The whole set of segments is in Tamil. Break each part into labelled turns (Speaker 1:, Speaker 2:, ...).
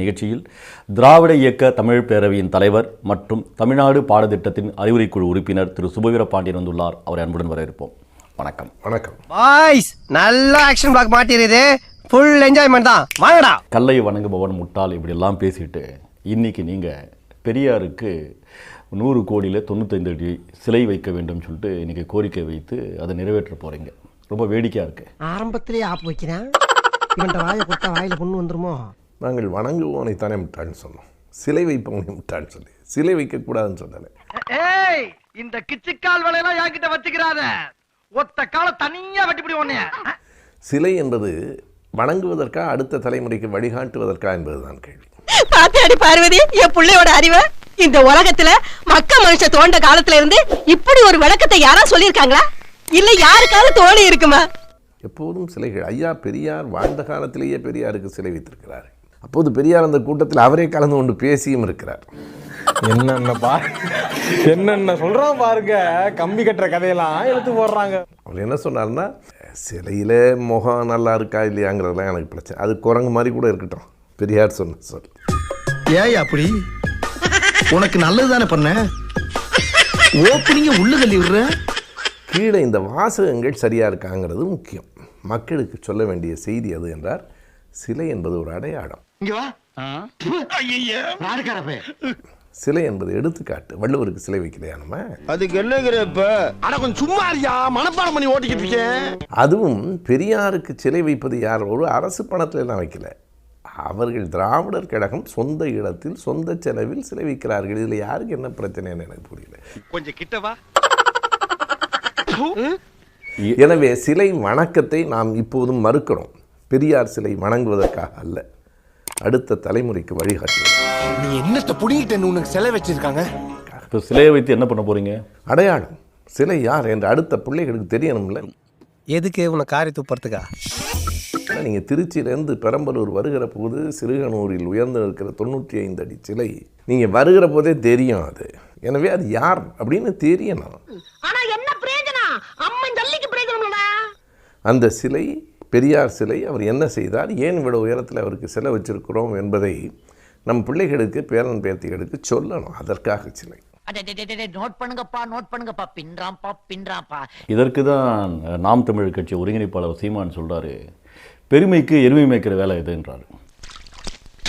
Speaker 1: நிகழ்ச்சியில் திராவிட இயக்க தமிழ் பேரவையின் தலைவர் மற்றும் தமிழ்நாடு பாடத்திட்டத்தின் அறிவுரைக்குழு உறுப்பினர் திரு சுபவீர பாண்டியன் வந்துள்ளார். அவரை அன்புடன் வரவேற்போம். வணக்கம்.
Speaker 2: வணக்கம்.
Speaker 3: பாய்ஸ் நல்ல ஆக்ஷன் பிளாக் மாட்டிருது. ஃபுல் என்ஜாய்மெண்ட் தான். வாங்கடா.
Speaker 1: கல்லை வணங்குபவன் முட்டாள் இப்படி எல்லாம் பேசிட்டு இன்னைக்கு நீங்க பெரியாருக்கு 100 கோடியில் 95 அடி சிலை வைக்க வேண்டும் சொல்லிட்டு இன்னைக்கு கோரிக்கை வைத்து அதை நிறைவேற்ற போறீங்க. ரொம்ப வேடிக்கையா இருக்கு.
Speaker 3: ஆரம்பத்திலேயே ஆப்பு வைக்கிறேன். இவன் வாயை கொடுத்தா வாயில பொண்ணு வந்துருமோ?
Speaker 2: நாங்கள் வணங்குவோனை தானே முட்டான்னு சொன்னோம். சிலை வைப்பவனை முட்டான்னு சொல்லி சிலை வைக்கக்கூடாதுன்னு சொன்னாலே.
Speaker 4: ஏய், இந்த கிச்சிக்கால் வேலையெல்லாம் என்கிட்ட வச்சுக்கிறாத. ஒத்த கால தனியா வெட்டிப்பிடி ஒண்ணே.
Speaker 2: சிலை என்பது வணங்குவதற்கா அடுத்த தலைமுறைக்கு வழிகாட்டுவதற்கா என்பதுதான் கேள்வி.
Speaker 5: பாத்தியாடி பார்வதி, என் பிள்ளையோட அறிவை. இந்த உலகத்துல மக்க மனுஷ தோண்ட காலத்துல இருந்து இப்படி ஒரு விளக்கத்தை யாரா சொல்லியிருக்காங்களா? இல்ல யாருக்காவது தோணி இருக்குமா?
Speaker 2: எப்போதும் சிலைகள். ஐயா பெரியார் வாழ்ந்த காலத்திலேயே பெரியாருக்கு சிலை வைத்திருக்கிறார். அப்போது பெரியார் அந்த கூட்டத்தில் அவரே கலந்து கொண்டு பேசியும் இருக்கிறார்.
Speaker 6: என்னென்ன சொல்றான் பாருங்க. கம்பி கட்டுற கதையெல்லாம் எடுத்து போடுறாங்க.
Speaker 2: அவர் என்ன சொன்னார்னா, சிலையில முகம் நல்லா இருக்கா இல்லையாங்கிறதுலாம் எனக்கு பிரச்சனை. அது குரங்கு மாதிரி கூட இருக்கட்டும். பெரியார் சொன்ன சொல்.
Speaker 7: ஏய் அப்படி உனக்கு நல்லது தானே பண்ண. ஓப்பனிங்க உள்ள தள்ளி விடுற.
Speaker 2: கீழே இந்த வாசகங்கள் சரியா இருக்காங்கிறது முக்கியம். மக்களுக்கு சொல்ல வேண்டிய செய்தி அது என்றார். சிலை என்பது ஒரு அடையாளம். சிலை என்பது எடுத்துக்காட்டு. வள்ளுவருக்கு சிலை வைக்கலையா நம்ம?
Speaker 7: அதுக்கு என்னங்கிறப்ப அட கொஞ்சம் சும்மா இருக்கியா, மனப்பாடம் பண்ணி ஓட்டிக்கிட்டு இருக்கேன்.
Speaker 2: அதுவும் பெரியாருக்கு சிலை வைப்பது யார்? ஒரு அரசு பணத்துல எல்லாம் வைக்கல. அவர்கள் திராவிடர் கழகம் சொந்த இடத்தில் சொந்த செலவில் சிலை வைக்கிறார்கள். இதுல யாருக்கு என்ன பிரச்சனைன்னு எனக்கு புரியல.
Speaker 4: கொஞ்சம் கிட்டவா.
Speaker 2: எனவே சிலை வணக்கத்தை நாம் இப்போதும் மறுக்கிறோம். பெரியார் சிலை வணங்குவதற்காக அல்ல, அடுத்த தலைமுறைக்கு வழிகாட்டுவது.
Speaker 7: நீ என்னத்த புடிங்கிட்டேன்னு உனக்கு சிலை வச்சிருக்காங்க.
Speaker 1: இப்போ சிலையை வைத்து என்ன பண்ண போறீங்க?
Speaker 2: அடையாளம். சிலை யார் என்று அடுத்த பிள்ளைகளுக்கு தெரியணும்ல.
Speaker 3: எதுக்கு உன காரி துப்புறதுக்கா?
Speaker 2: நீங்கள் திருச்சியிலேருந்து பெரம்பலூர் வருகிற போது சிறுகனூரில் உயர்ந்து இருக்கிற 95 அடி சிலை நீங்கள் வருகிற போதே தெரியும் அது. எனவே அது யார் அப்படின்னு தெரியணும். அந்த சிலை பெரியார் சிலை. அவர் என்ன செய்தார், ஏன் இவ்வளவு உயரத்தில் அவருக்கு சிலை வச்சிருக்கிறோம் என்பதை நம் பிள்ளைகளுக்கு பேரன் பேத்திகளுக்கு சொல்லணும். அதற்காக சிலை.
Speaker 1: இதற்கு தான் நாம் தமிழர் கட்சி ஒருங்கிணைப்பாளர் சீமான் சொல்றாரு, பெருமைக்கு எருமை மேய்க்கிற வேலை எதுன்றாரு.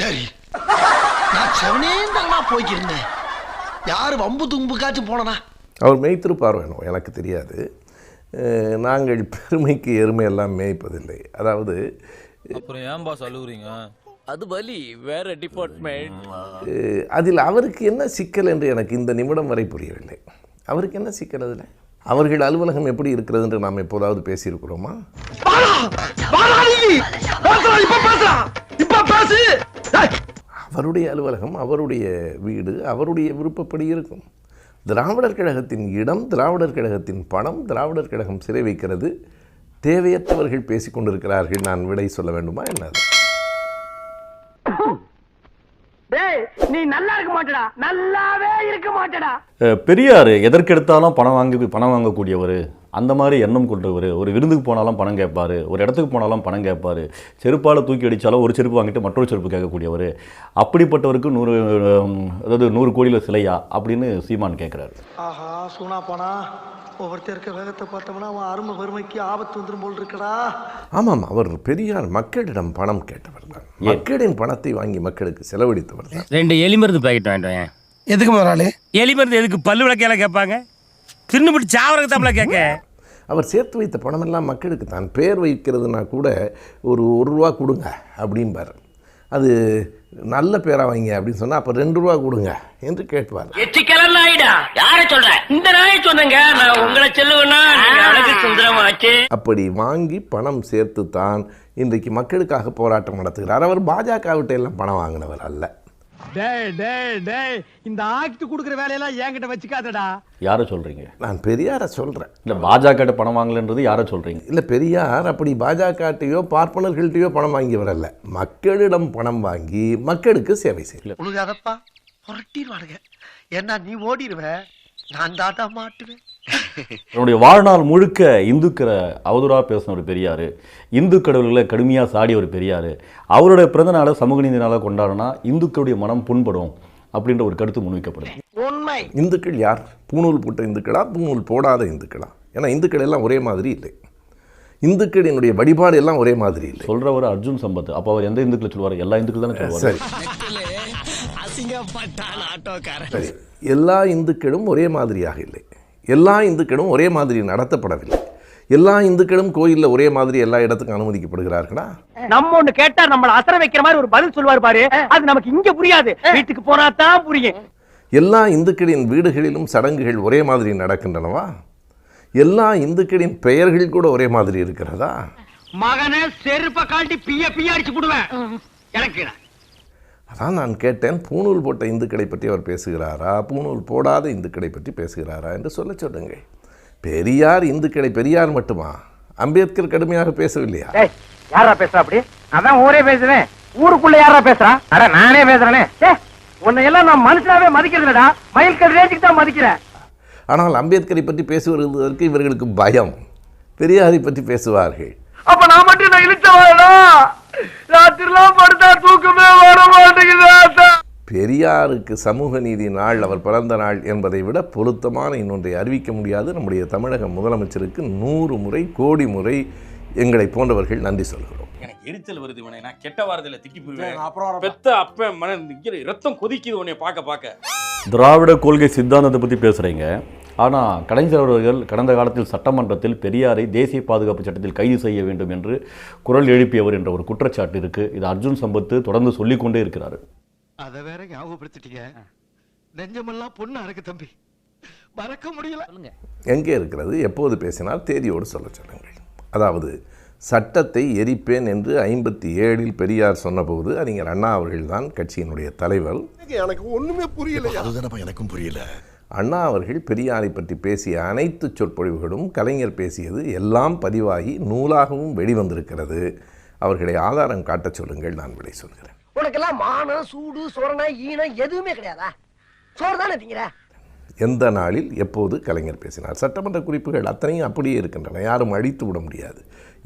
Speaker 7: சரி, நான் செவனேந்தமா போய்க்கிருந்தேன். யாரு வம்பு தும்புக்காச்சும் போனனா?
Speaker 2: அவர் மேய்த்திருப்பார் வேணும், எனக்கு தெரியாது. நாங்கள் பெருமைக்கு எருமை எல்லாம் மேய்ப்பதில்லை. அதாவது
Speaker 8: அப்புறம் ஏன் பாஸ் அழுகுறீங்க? அது வலி வேற டிபார்ட்மெண்ட்.
Speaker 2: அதில் அவருக்கு என்ன சிக்கல் என்று எனக்கு இந்த நிமிடம் வரை புரியவில்லை. அவருக்கு என்ன சிக்கல் அதில்? அவர்கள் அலுவலகம் எப்படி இருக்கிறது என்று நாம் எப்போதாவது பேசியிருக்கிறோமா? அவருடைய அலுவலகம், அவருடைய வீடு, அவருடைய விருப்பப்படி இருக்கும். திராவிடர் கழகத்தின் இடம், திராவிடர் கழகத்தின் பணம், திராவிடர் கழகம் சிறை வைக்கிறது. தேவையற்றவர்கள் பேசிக் கொண்டிருக்கிறார்கள். நான் விடை சொல்ல வேண்டுமா என்ன?
Speaker 4: நீ நல்லா இருக்க மாட்டடா, நல்லாவே இருக்க மாட்டடா.
Speaker 1: பெரியார் எதற்கெடுத்தாலும் பணம் வாங்கக்கூடியவர், அந்த மாதிரி எண்ணம் கொண்டவர். ஒரு விருந்துக்கு போனாலும் பணம் கேட்பார், ஒரு இடத்துக்கு போனாலும் பணம் கேட்பார். செருப்பால் தூக்கி அடித்தாலும் ஒரு செருப்பு வாங்கிட்டு மற்றொரு செருப்பு கேட்கக்கூடியவர். அப்படிப்பட்டவருக்கு 100 கோடியில் சிலையா அப்படின்னு சீமான் கேட்குறாரு.
Speaker 9: ஆஹா சூனா போனா ஒவ்வொருத்தர் இருக்க வேகத்தை பார்த்தோம்னா அவன் அருமை வறுமைக்கு ஆபத்து வந்துடும் போல் இருக்கடா.
Speaker 2: ஆமாம், அவர் பெரியார் மக்களிடம் பணம் கேட்டவர் தான். மக்களின் பணத்தை வாங்கி மக்களுக்கு செலவழித்தவர் தான்.
Speaker 10: 2 எலிமருந்து பாக்கெட் வாங்கிட்டேன்.
Speaker 7: எதுக்கு முதலாளி?
Speaker 10: எலிமருந்து எதுக்கு? பல்லு விளக்கையெல்லாம் கேட்பாங்க. தின்னுபிட்டு சாவரக்கு தமிழ கேட்க.
Speaker 2: அவர் சேர்த்து வைத்த பணமெல்லாம் மக்களுக்கு தான். பேர் வைக்கிறதுனா கூட ஒரு ரூபா கொடுங்க அப்படிம்பார். அது நல்ல பேரா வைங்க அப்படின்னு சொன்னா அப்ப 2 ரூபா கொடுங்க என்று கேட்பார். அப்படி வாங்கி பணம் சேர்த்து தான் இன்றைக்கு மக்களுக்காக போராட்டம் நடத்துகிறார். அவர் பாஜகவிட்ட எல்லாம் பணம் வாங்கினவர் அல்ல.
Speaker 4: இந்த ஆக்ட் குடுக்குற வேலையெல்லாம் என்கிட்ட வச்சுக்காதடா.
Speaker 1: யாரை சொல்றீங்க?
Speaker 2: நான் பெரியாரை சொல்றேன்.
Speaker 1: இல்ல பாஜக பணம் வாங்கலன்றது யாரை சொல்றீங்க?
Speaker 2: இல்ல, பெரியார் அப்படி பாஜகட்டையோ பார்ப்பனர்கள்ட்டையோ பணம் வாங்கியவர் அல்ல. மக்களிடம் பணம் வாங்கி மக்களுக்கு சேவை செய்யல.
Speaker 9: உழுகாதப்பா, புரட்டிடுவானுங்க. ஏன்னா நீ ஓடிடுவ, நான் தாட்டா மாட்டுவேன்.
Speaker 1: என்னுடைய வாழ்நாள் முழுக்க இந்துக்களை அவதூறாக பேசின ஒரு பெரியார், இந்து கடவுள்களை கடுமையாக சாடிய ஒரு பெரியார், அவருடைய பிறந்த நாளை சமூக நீதி நாளாக கொண்டாடினா இந்துக்களுடைய மனம் புண்படும் அப்படின்ற ஒரு கருத்து முன்வைக்கப்படுது.
Speaker 4: உண்மை.
Speaker 2: இந்துக்கள் யார்? பூணூல் போட்ட இந்துக்களா, பூணூல் போடாத இந்துக்களா? ஏன்னா இந்துக்கள் எல்லாம் ஒரே மாதிரி இல்லை. இந்துக்களினுடைய வழிபாடு எல்லாம் ஒரே மாதிரி இல்லை.
Speaker 1: சொல்றவர் அர்ஜுன் சம்பத். அப்போ அவர் எந்த இந்துக்களை சொல்லுவார்? எல்லா இந்துக்கள் தானே சொல்லுவார்.
Speaker 2: சரி, சரி, எல்லா இந்துக்களும் ஒரே மாதிரியாக இல்லை. எல்லா இந்துக்களும் ஒரே மாதிரி நடத்தப்படவில்லை. எல்லா இந்துக்களும் கோயிலில் ஒரே மாதிரி எல்லா இடத்துக்கும் அனுமதிக்கப்படுகிறார்களா?
Speaker 4: நம்ம ஒண்ணு கேட்டா நம்மள அசர வைக்கிற மாதிரி ஒரு பதில் சொல்வார் பாரு, அது நமக்கு இங்க புரியாது, வீட்டுக்கு போனா தான் புரியும்.
Speaker 2: எல்லா இந்துக்களின் வீடுகளிலும் சடங்குகள் ஒரே மாதிரி நடக்கின்றனவா? எல்லா இந்துக்களின் பெயர்கள் கூட ஒரே மாதிரி இருக்கிறதா?
Speaker 4: மகனே செருப்ப காட்டி பிய அடிச்சு போடுவேன். எனக்கு
Speaker 2: அதான் நான் கேட்டேன், பூணூல் போட்ட இந்துக்களை பற்றி அவர் பேசுகிறாரா, பூணூல் போடாத இந்துக்களை பற்றி பேசுகிறாரா என்று சொல்ல சொல்லுங்கள். பெரியார் இந்துக்களை பெரியார் மட்டுமா? அம்பேத்கர் கடுமையாக பேசவில்லையா?
Speaker 4: யாரா பேசுறா அப்படி? அதான் ஊரே பேசுவேன். ஊருக்குள்ள யாரா பேசுறா? அட நானே பேசுறேனே. உன்னை எல்லாம் நான் மனுஷனாவே மதிக்கிறதுலடா, மயில் கதிரேஜுக்கு தான் மதிக்கிறேன்.
Speaker 2: ஆனால் அம்பேத்கரை பற்றி பேசுவதற்கு இவர்களுக்கு பயம். பெரியாரை பற்றி பேசுவார்கள்.
Speaker 4: அப்ப நான் மட்டும் நான் இழுச்சவாடா, ராத்திரிலாம் படுத்தா தூக்கமே வர மாட்டேங்குது.
Speaker 2: பெரியாருக்கு சமூக நீதி நாள், அவர் பிறந்த நாள் என்பதை விட பொருத்தமான இன்னொன்றை அறிவிக்க முடியாது. நம்முடைய தமிழக முதலமைச்சருக்கு 100 முறை கோடி முறை எங்களை போன்றவர்கள் நன்றி சொல்கிறோம்.
Speaker 8: எனக்கு எரிச்சல் வருது உன்னை, நான் கெட்ட வாரத்துல திட்டி போடுவேன். பெத்த அப்ப மன ரத்தம் கொதிக்குது உன்னை பார்க்க.
Speaker 1: திராவிட கொள்கை சித்தாந்தத்தை பற்றி பேசுகிறீங்க. ஆனால் கலைஞர் அவர்கள் கடந்த காலத்தில் சட்டமன்றத்தில் பெரியாரை தேசிய பாதுகாப்பு சட்டத்தில் கைது செய்ய வேண்டும் என்று குரல் எழுப்பியவர் என்ற ஒரு குற்றச்சாட்டு இருக்குது. இது அர்ஜுன் சம்பத் தொடர்ந்து சொல்லிக்கொண்டே இருக்கிறார்.
Speaker 9: அதை வேற ஞாபகப்படுத்திட்டீங்க. நெஞ்சமெல்லாம் பொண்ணு அறக்கு தம்பி, மறக்க முடியல.
Speaker 2: எங்கே இருக்கிறது? எப்போது பேசினால் தேதியோடு சொல்ல சொல்லுங்கள். அதாவது சட்டத்தை எரிப்பேன் என்று 57 பெரியார் சொன்னபோது அறிஞர் அண்ணா அவர்கள் தான் கட்சியினுடைய தலைவர்.
Speaker 7: எனக்கு ஒண்ணுமே புரியல. அதுதானப்பா எனக்கும் புரியல.
Speaker 2: அண்ணா அவர்கள் பெரியாரை பற்றி பேசிய அனைத்து சொற்பொழிவுகளும் கலைஞர் பேசியது எல்லாம் பதிவாகி நூலாகவும் வெளிவந்திருக்கிறது. அவர்களை ஆதாரம் காட்டச் சொல்லுங்கள், நான் விடை சொல்கிறேன்.
Speaker 4: உனக்கெல்லாம் மானம், சூடு, சொரணை, ஈனம் எதுவுமே கிடையாதா? சோறு தானே திங்கிற?
Speaker 2: எந்த நாளில் எப்போது கலைஞர் பேசினார்? சட்டமன்ற குறிப்புகள் அத்தனையும் அப்படியே இருக்கின்றன, யாரும் அழித்து விட முடியாது.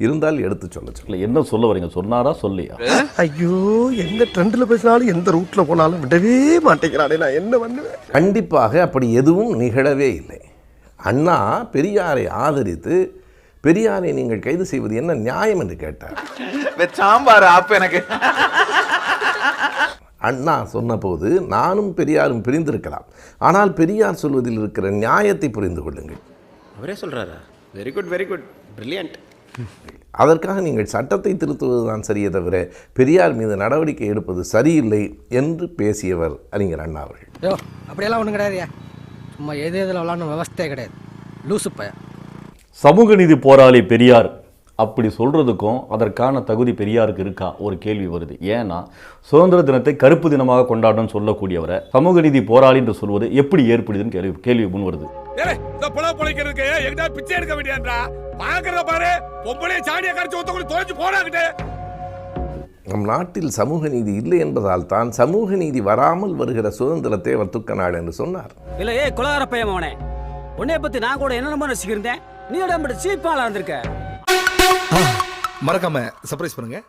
Speaker 2: இருந்தால் எடுத்து சொல்ல
Speaker 1: என்ன சொல்ல வரீங்க? சொன்னாரா சொல்லியா?
Speaker 7: ஐயோ, எந்த ட்ரெண்ட்ல பேசினாலும் எந்த ரூட்ல போனாலும் விடவே மாட்டேங்கிறானே, நான் என்ன பண்ணுவேன்?
Speaker 2: கண்டிப்பாக அப்படி எதுவும் நிகழவே இல்லை. அண்ணா பெரியாரை ஆதரித்து பெரியாரை நீங்கள் கைது செய்வது என்ன நியாயம் என்று கேட்டார்.
Speaker 6: சாம்பார் அப்ப எனக்கு
Speaker 2: அண்ணா சொன்னபோது நானும் பெரியாரும் பிரிந்திருக்கலாம், ஆனால் பெரியார் சொல்வதில் இருக்கிற நியாயத்தை புரிந்து கொள்ளுங்கள்.
Speaker 3: அவரே சொல்றாரா? Very good, very good, brilliant.
Speaker 2: அதற்காக நீங்கள் சட்டத்தை திருத்துவதுதான் சரியே தவிர பெரியார் மீது நடவடிக்கை எடுப்பது சரியில்லை என்று பேசியவர் அறிஞர் அண்ணா அவர்கள்.
Speaker 3: அப்படியெல்லாம் ஒன்றும் கிடையாதுயா, சும்மா எது எதில் விளாட்ணும் விவஸ்தையே கிடையாது, லூசு பையன்.
Speaker 1: சமூக நீதி போராளி பெரியார் அப்படி சொல்கிறதுக்கும் அதற்கான தகுதி பெரியாருக்கு இருக்கா ஒரு கேள்வி வருது. ஏன்னா சுதந்திர தினத்தை கருப்பு தினமாக கொண்டாடணும்னு சொல்லக்கூடியவரை சமூக நீதி போராளி என்று சொல்வது எப்படி ஏற்படுதுன்னு கேள்வி முன் வருது.
Speaker 2: நம் நாட்டில் சமூக நீதி இல்லை என்பதால் தான் சமூக நீதி வராமல் வருகிற சுதந்திரத்தை அவர் துக்க நாள் என்று சொன்னார்.
Speaker 3: இல்லையே குலகார பையன் அவனே, உன்னைய பத்தி நான் கூட என்ன ரசிக்கிறேன், நீ சீப்பாளா இருந்திருக்க.
Speaker 7: மறக்காம சர்ப்ரைஸ் பண்ணுங்க.